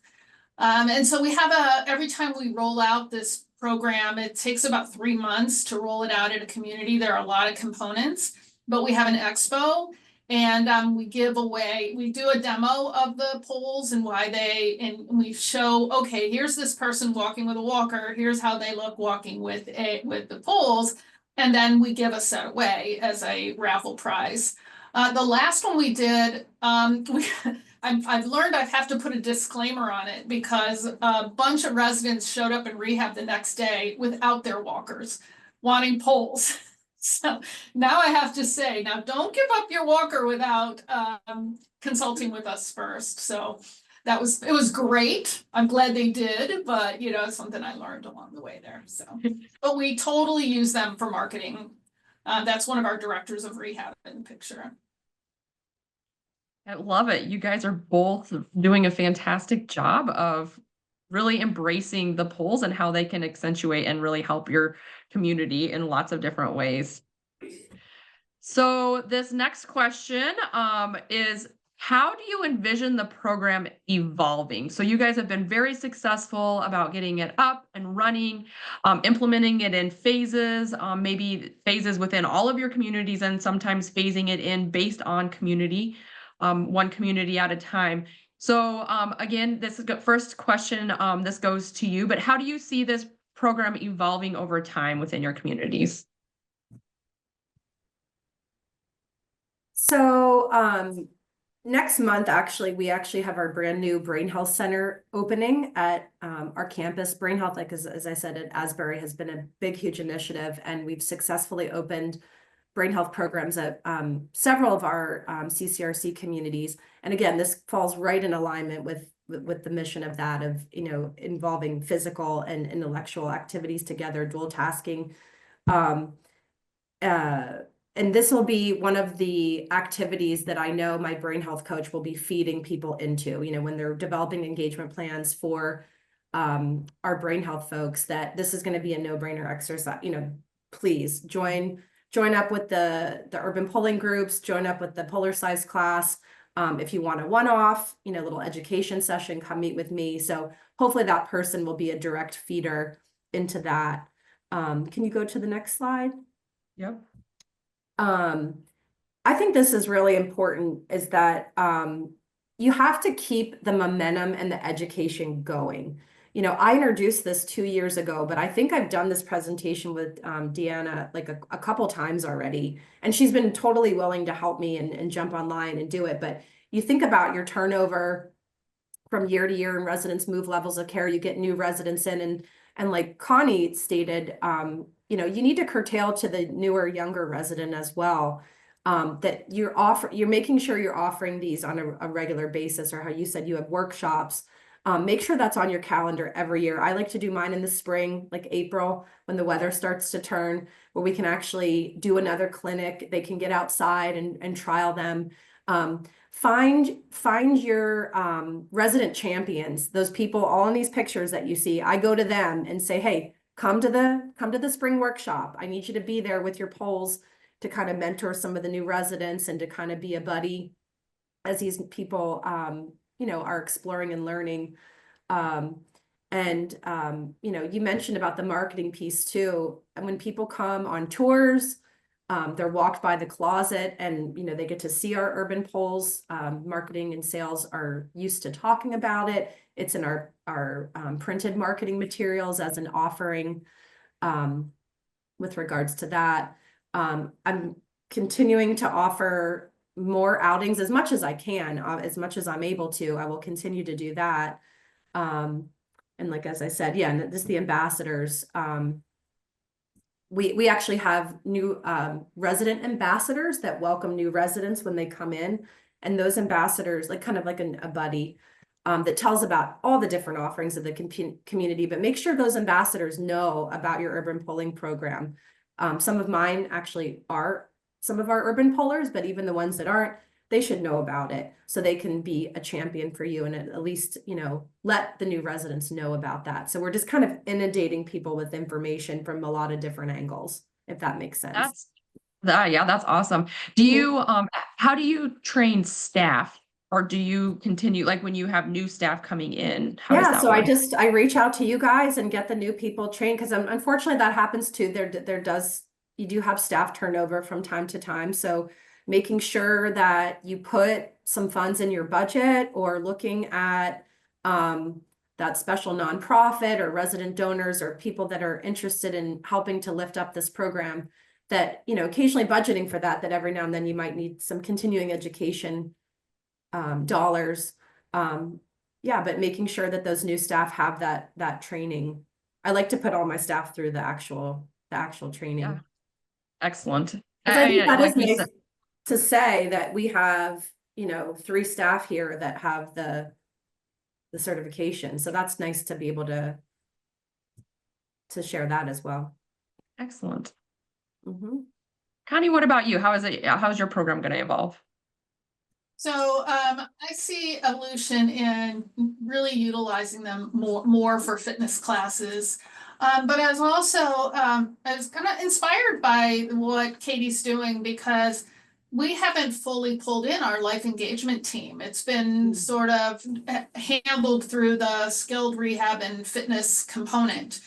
And so we have every time we roll out this program, it takes about 3 months to roll it out in a community. There are a lot of components, but we have an expo, and we do a demo of the polls and and we show, okay, here's this person walking with a walker. Here's how they look walking with the polls. And then we give a set away as a raffle prize. The last one we did, I've learned I have to put a disclaimer on it because a bunch of residents showed up in rehab the next day without their walkers, wanting poles. So now I have to say, now don't give up your walker without consulting with us first. So it was great. I'm glad they did, but it's something I learned along the way there. So, but we totally use them for marketing. That's one of our directors of rehab in the picture. I love it. You guys are both doing a fantastic job of really embracing the polls and how they can accentuate and really help your community in lots of different ways. So this next question is, how do you envision the program evolving? So you guys have been very successful about getting it up and running, implementing it in phases, maybe phases within all of your communities, and sometimes phasing it in based on community, one community at a time. So again, this is first question, this goes to you, but how do you see this program evolving over time within your communities? So next month, actually, we actually have our brand new Brain Health Center opening at our campus. Brain Health, like as I said, at Asbury has been a big, huge initiative, and we've successfully opened brain health programs at several of our CCRC communities. And again, this falls right in alignment with the mission of that, of, you know, involving physical and intellectual activities together, dual tasking. And this will be one of the activities that I know my brain health coach will be feeding people into, you know, when they're developing engagement plans for our brain health folks, that this is going to be a no-brainer exercise. You know, please join up with the urban polling groups, join up with the polar size class. If you want a one-off, you know, little education session, come meet with me. So hopefully that person will be a direct feeder into that. Can you go to the next slide? Yep. I think this is really important, is that you have to keep the momentum and the education going. You know, I introduced this 2 years ago, but I think I've done this presentation with Deanna like a couple times already, and she's been totally willing to help me and jump online and do it. But you think about your turnover from year to year, and residents move levels of care, you get new residents in, and like Connie stated, you know, you need to curtail to the newer, younger resident as well. That you're making sure you're offering these on a regular basis, or how you said you have workshops. Make sure that's on your calendar every year. I like to do mine in the spring, like April, when the weather starts to turn, where we can actually do another clinic. They can get outside and trial them. Find your resident champions, those people all in these pictures that you see. I go to them and say, hey, come to the spring workshop. I need you to be there with your polls to kind of mentor some of the new residents and to kind of be a buddy as these people, you know, are exploring and learning. You know, you mentioned about the marketing piece too. And when people come on tours, they're walked by the closet, and, you know, they get to see our urban polls. Marketing and sales are used to talking about it. It's in our printed marketing materials as an offering with regards to that. I'm continuing to offer more outings as much as I can, as much as I'm able to. I will continue to do that. And like, as I said, yeah, and this, the ambassadors, we actually have new resident ambassadors that welcome new residents when they come in. And those ambassadors, like kind of like a buddy, that tells about all the different offerings of the community, but make sure those ambassadors know about your urban polling program. Some of mine actually are some of our urban pollers, but even the ones that aren't, they should know about it, so they can be a champion for you, and at least, you know, let the new residents know about that. So we're just kind of inundating people with information from a lot of different angles, if that makes sense. Yeah, that's awesome. Do you how do you train staff, or do you continue, like when you have new staff coming in? How does that So work? I reach out to you guys and get the new people trained, because unfortunately that happens too. You do have staff turnover from time to time. So making sure that you put some funds in your budget, or looking at that special nonprofit or resident donors or people that are interested in helping to lift up this program, that, you know, occasionally budgeting for that every now and then you might need some continuing education dollars. Yeah, but making sure that those new staff have that training. I like to put all my staff through the actual training. Yeah. Excellent. I think that like is you nice to say that we have, you know, 3 staff here that have the certification. So that's nice to be able to share that as well. Excellent. Connie, what about you? How is your program going to evolve? So I see evolution in really utilizing them more for fitness classes. But I was also I was kind of inspired by what Katie's doing because we haven't fully pulled in our life engagement team. It's been sort of handled through the skilled rehab and fitness component.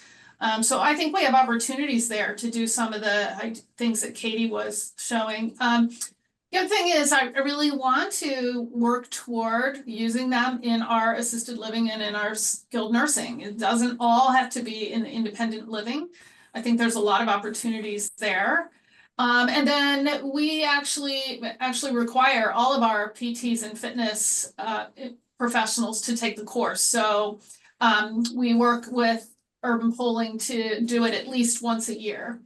So I think we have opportunities there to do some of the things that Katie was showing. The other thing is I really want to work toward using them in our assisted living and in our skilled nursing. It doesn't all have to be in independent living. I think there's a lot of opportunities there. And then we actually require all of our PTs and fitness professionals to take the course. So we work with Urban Polling to do it at least once a year.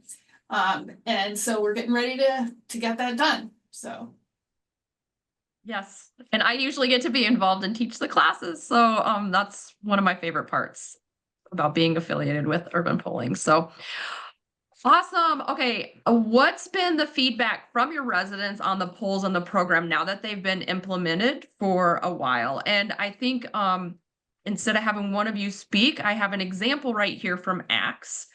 And so we're getting ready to get that done. So. Yes, and I usually get to be involved and teach the classes. So that's one of my favorite parts about being affiliated with Urban Polling. So awesome. Okay, what's been the feedback from your residents on the polls and the program now that they've been implemented for a while? And I think instead of having one of you speak, I have an example right here from ACTS.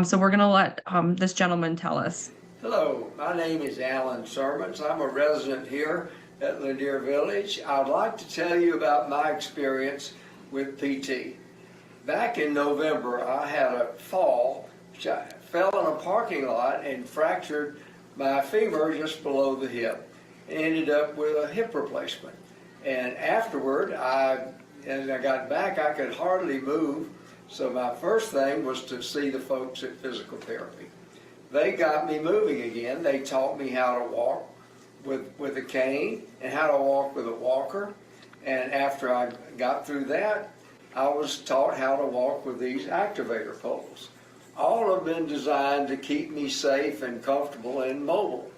So we're going to let this gentleman tell us. Hello, my name is Alan Sermons. I'm a resident here at Lanier Village. I'd like to tell you about my experience with PT. Back in November, I had a fall. I fell in a parking lot and fractured my femur just below the hip. Ended up with a hip replacement. And afterward, as I got back, I could hardly move. So my first thing was to see the folks at physical therapy. They got me moving again. They taught me how to walk with a cane and how to walk with a walker. And after I got through that, I was taught how to walk with these activator poles. All have been designed to keep me safe and comfortable and mobile.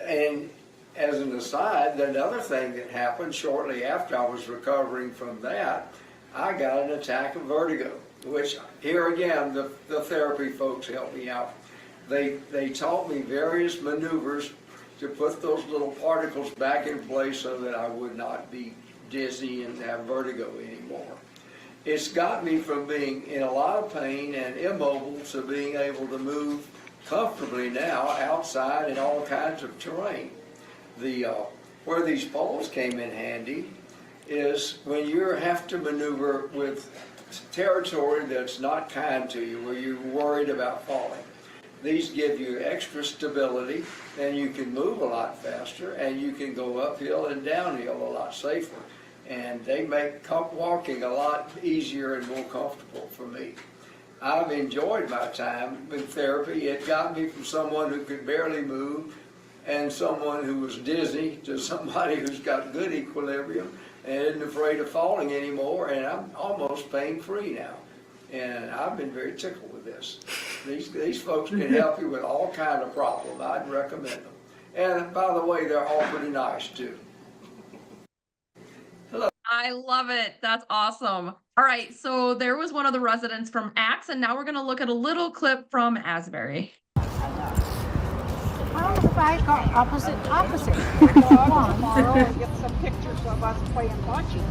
And as an aside, another thing that happened shortly after I was recovering from that, I got an attack of vertigo, which here again, the therapy folks helped me out. They taught me various maneuvers to put those little particles back in place so that I would not be dizzy and have vertigo anymore. It's got me from being in a lot of pain and immobile to being able to move comfortably now outside in all kinds of terrain. Where these poles came in handy is when you have to maneuver with territory that's not kind to you, where you're worried about falling. These give you extra stability, and you can move a lot faster, and you can go uphill and downhill a lot safer. And they make walking a lot easier and more comfortable for me. I've enjoyed my time in therapy. It got me from someone who could barely move and someone who was dizzy to somebody who's got good equilibrium and isn't afraid of falling anymore, and I'm almost pain-free now. And I've been very tickled with this. These folks can help you with all kinds of problems. I'd recommend them. And by the way, they're all pretty nice too. Hello. I love it. That's awesome. All right, so there was one of the residents from ACTS, and now we're going to look at a little clip from Asbury. How the bike are opposite? Tomorrow and get some pictures of us playing bocce.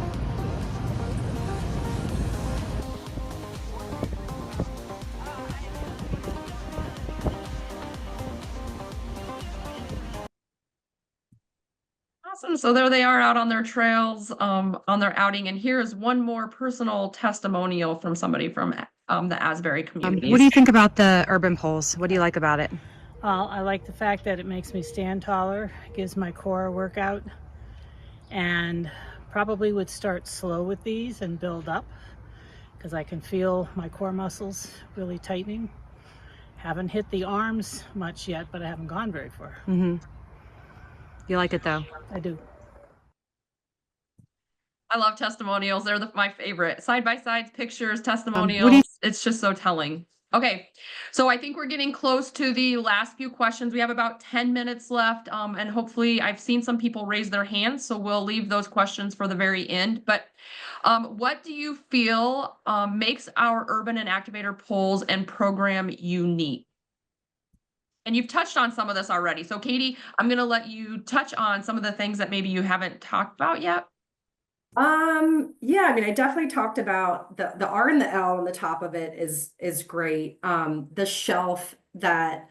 Awesome. So there they are out on their trails, on their outing. And here is one more personal testimonial from somebody from the Asbury Communities. What do you think about the urban poles? What do you like about it? Well, I like the fact that it makes me stand taller, gives my core a workout, and probably would start slow with these and build up because I can feel my core muscles really tightening. Haven't hit the arms much yet, but I haven't gone very far. Mm-hmm. You like it though? I do. I love testimonials. They're my favorite. Side-by-sides, pictures, testimonials. It's just so telling. Okay, so I think we're getting close to the last few questions. We have about 10 minutes left, and hopefully I've seen some people raise their hands, so we'll leave those questions for the very end. But what do you feel makes our urban and activator polls and program unique? And you've touched on some of this already. So Katie, I'm going to let you touch on some of the things that maybe you haven't talked about yet. Yeah, I mean, I definitely talked about the R and the L on the top of it is great. The shelf that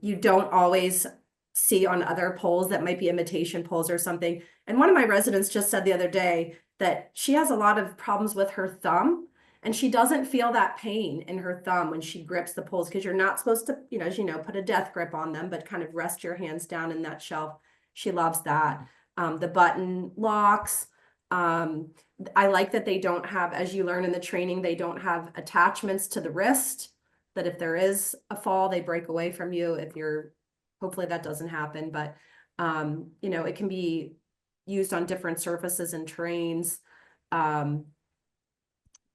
you don't always see on other poles that might be imitation poles or something. And one of my residents just said the other day that she has a lot of problems with her thumb, and she doesn't feel that pain in her thumb when she grips the poles, because you're not supposed to, you know, as you know, put a death grip on them, but kind of rest your hands down in that shelf. She loves that. The button locks. I like that they don't have, as you learn in the training, they don't have attachments to the wrist, that if there is a fall, they break away from you. If you're, hopefully that doesn't happen, but you know, it can be used on different surfaces and terrains.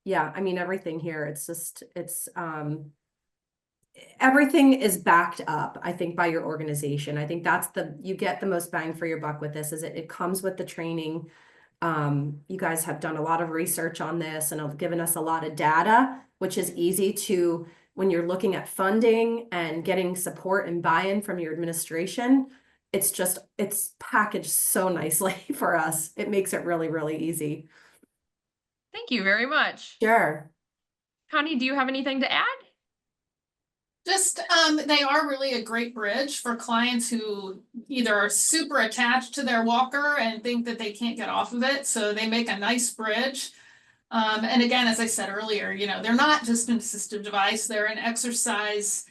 Yeah, I mean, everything here, it's just, everything is backed up, I think, by your organization. I think that's you get the most bang for your buck with this, is it comes with the training. You guys have done a lot of research on this and have given us a lot of data, which is easy to, when you're looking at funding and getting support and buy-in from your administration, it's packaged so nicely for us. It makes it really, really easy. Thank you very much. Sure. Connie, do you have anything to add? Just, they are really a great bridge for clients who either are super attached to their walker and think that they can't get off of it. So they make a nice bridge. And again, as I said earlier, you know, they're not just an assistive device, they're an exercise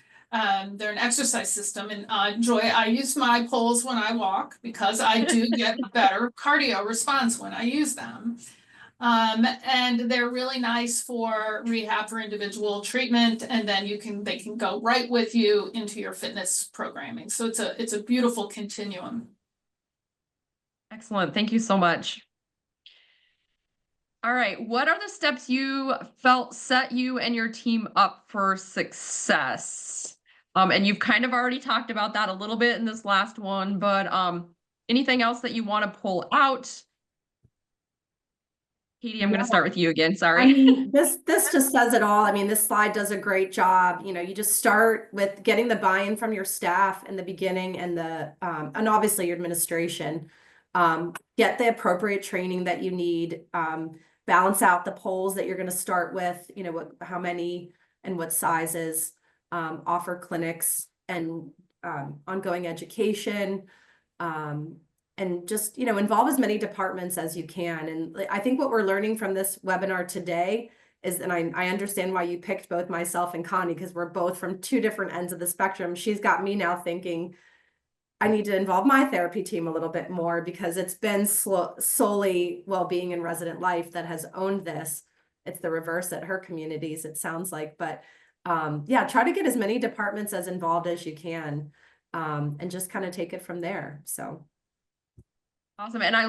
system. And Joy, I use my poles when I walk because I do get better cardio response when I use them. And they're really nice for rehab, for individual treatment, and then they can go right with you into your fitness programming. So it's a beautiful continuum. Excellent. Thank you so much. All right. What are the steps you felt set you and your team up for success? And you've kind of already talked about that a little bit in this last one, but anything else that you want to pull out? Katie, I'm going to start with you again. Sorry. I mean, this just says it all. I mean, this slide does a great job. You know, you just start with getting the buy-in from your staff in the beginning and and obviously your administration. Get the appropriate training that you need. Balance out the poles that you're going to start with. You know, how many and what sizes. Offer clinics and ongoing education. And just, you know, involve as many departments as you can. And I think what we're learning from this webinar today is, and I understand why you picked both myself and Connie, because we're both from two different ends of the spectrum. She's got me now thinking I need to involve my therapy team a little bit more, because it's been solely Wellbeing and Resident Life that has owned this. It's the reverse at her communities, it sounds like. But yeah, try to get as many departments as involved as you can, and just kind of take it from there. So. Awesome. And I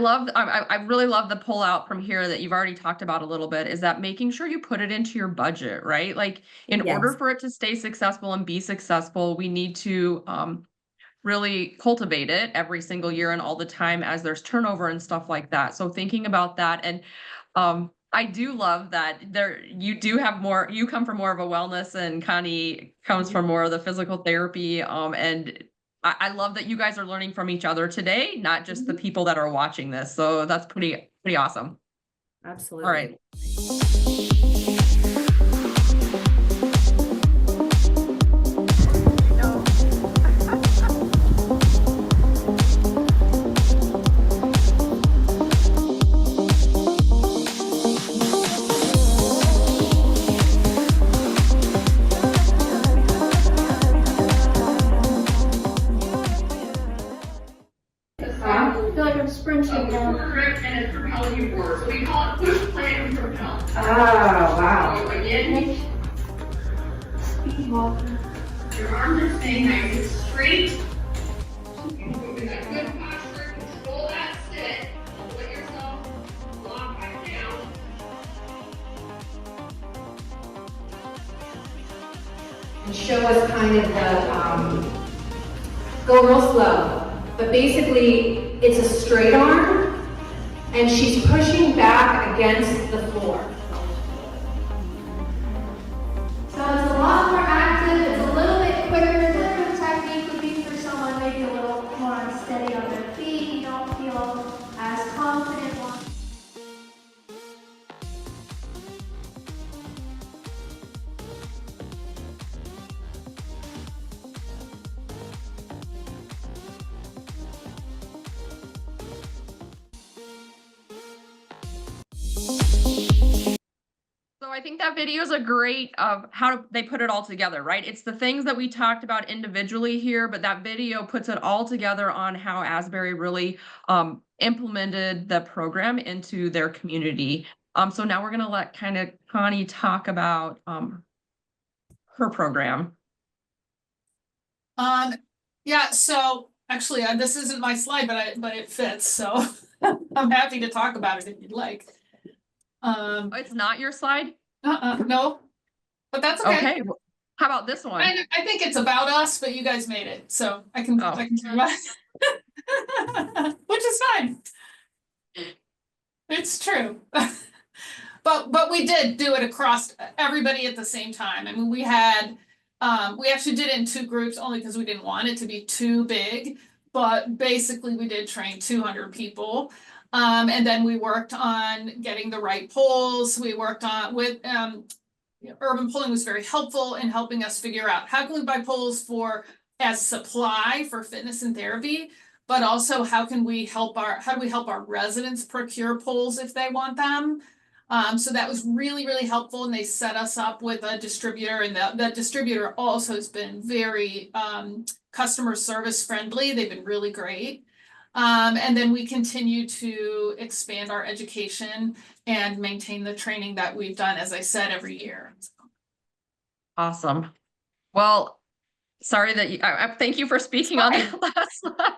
really love the pull out from here that you've already talked about a little bit, is that making sure you put it into your budget, right? Like in order for it to stay successful and be successful, we need to really cultivate it every single year and all the time as there's turnover and stuff like that. So thinking about that. And I do love that you do have more, you come from more of a wellness, and Connie comes from more of the physical therapy. And I love that you guys are learning from each other today, not just the people that are watching this. So that's pretty awesome. Absolutely. All right. Oh, wow. Again, speed walker. Your arms are staying nice and straight. You move in that good posture, control that sit. Don't let yourself lock back down. And show us kind of the, go real slow. But basically, it's a straight arm, and she's pushing back against the floor. So it's a lot more active, it's a little bit quicker, a little bit I think that video is a great of how they put it all together, right? It's the things that we talked about individually here, but that video puts it all together on how Asbury really implemented the program into their community. So now we're gonna let kind of Connie talk about her program. Yeah, so actually, this isn't my slide, but it fits, so I'm happy to talk about it if you'd like. It's not your slide? No, but that's okay. Okay. How about this one? I think it's about us, but you guys made it, so I can talk about it. Which is fine. It's true. But we did do it across everybody at the same time. I mean, we actually did it in 2 groups only because we didn't want it to be too big. But basically we did train 200 people. And then we worked on getting the right polls. We worked on with urban polling was very helpful in helping us figure out how can we buy polls as supply for fitness and therapy, but also how do we help our residents procure polls if they want them. So that was really, really helpful, and they set us up with a distributor, and that distributor also has been very customer service friendly. They've been really great. And then we continue to expand our education and maintain the training that we've done, as I said, every year. Awesome. Well, sorry that you, thank you for speaking on the last slide.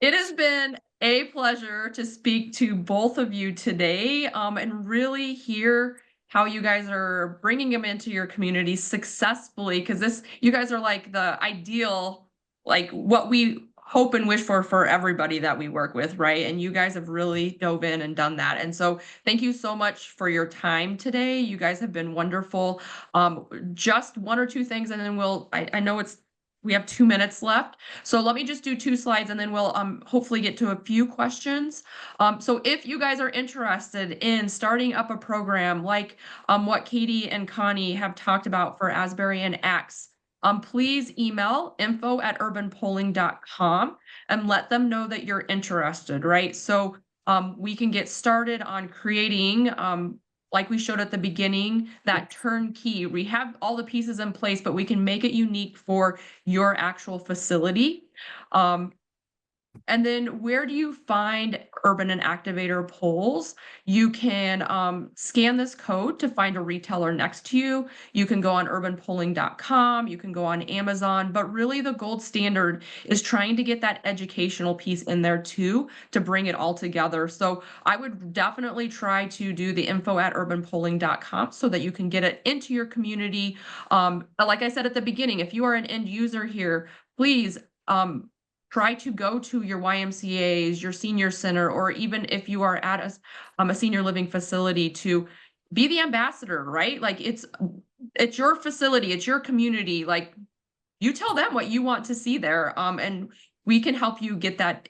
It has been a pleasure to speak to both of you today, and really hear how you guys are bringing them into your community successfully, because you guys are like the ideal, like what we hope and wish for everybody that we work with, right? And you guys have really dove in and done that. And so thank you so much for your time today. You guys have been wonderful. Just 1 or 2 things, and then I know we have 2 minutes left. So let me just do 2 slides, and then we'll hopefully get to a few questions. So if you guys are interested in starting up a program like what Katie and Connie have talked about for Asbury and Axe, please email info@urbanpolling.com and let them know that you're interested, right? So we can get started on creating, like we showed at the beginning, that turnkey. We have all the pieces in place, but we can make it unique for your actual facility. And then where do you find Urban and Activator polls? You can scan this code to find a retailer next to you. You can go on urbanpolling.com, you can go on Amazon, but really the gold standard is trying to get that educational piece in there too, to bring it all together. So I would definitely try to do the info@urbanpolling.com so that you can get it into your community. Like I said at the beginning, if you are an end user here, please, try to go to your YMCAs, your senior center, or even if you are at a senior living facility, to be the ambassador, right? Like it's your facility, it's your community. Like you tell them what you want to see there, and we can help you get that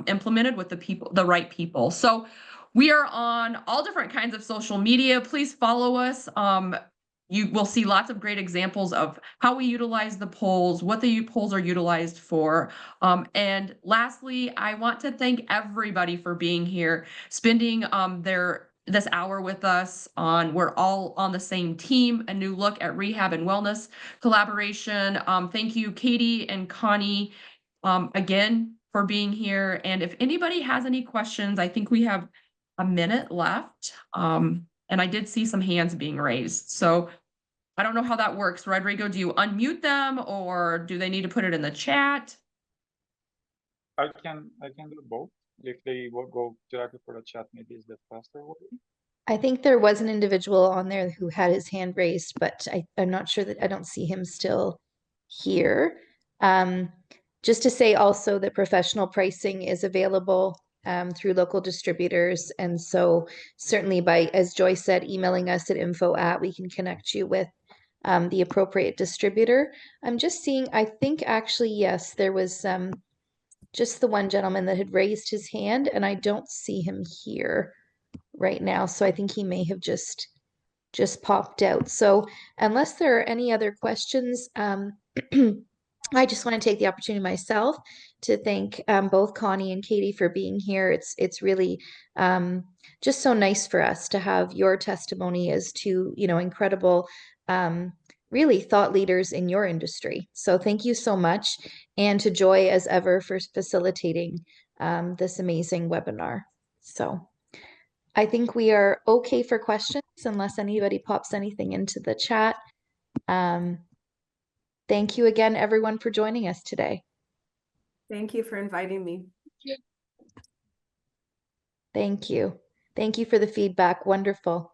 implemented with the right people. So we are on all different kinds of social media. Please follow us. You will see lots of great examples of how we utilize the polls, what the polls are utilized for. And lastly, I want to thank everybody for being here, spending this hour with us we're all on the same team, a new look at rehab and wellness collaboration. Thank you, Katie and Connie, again, for being here. And if anybody has any questions, I think we have a minute left. And I did see some hands being raised. So I don't know how that works. Rodrigo, do you unmute them or do they need to put it in the chat? I can do both. If they will go directly for the chat, maybe it's the faster way. I think there was an individual on there who had his hand raised, but I'm not sure that I don't see him still here. Just to say also that professional pricing is available through local distributors. And so certainly as Joyce said, emailing us at info@, we can connect you with the appropriate distributor. I'm just seeing, I think actually, yes, there was just the one gentleman that had raised his hand, and I don't see him here right now. So I think he may have just popped out. So unless there are any other questions, I just want to take the opportunity myself to thank both Connie and Katie for being here. It's really just so nice for us to have your testimony as two, incredible, really thought leaders in your industry. So thank you so much, and to Joy as ever for facilitating this amazing webinar. So I think we are okay for questions unless anybody pops anything into the chat. Thank you again, everyone, for joining us today. Thank you for inviting me. Thank you. Thank you for the feedback. Wonderful.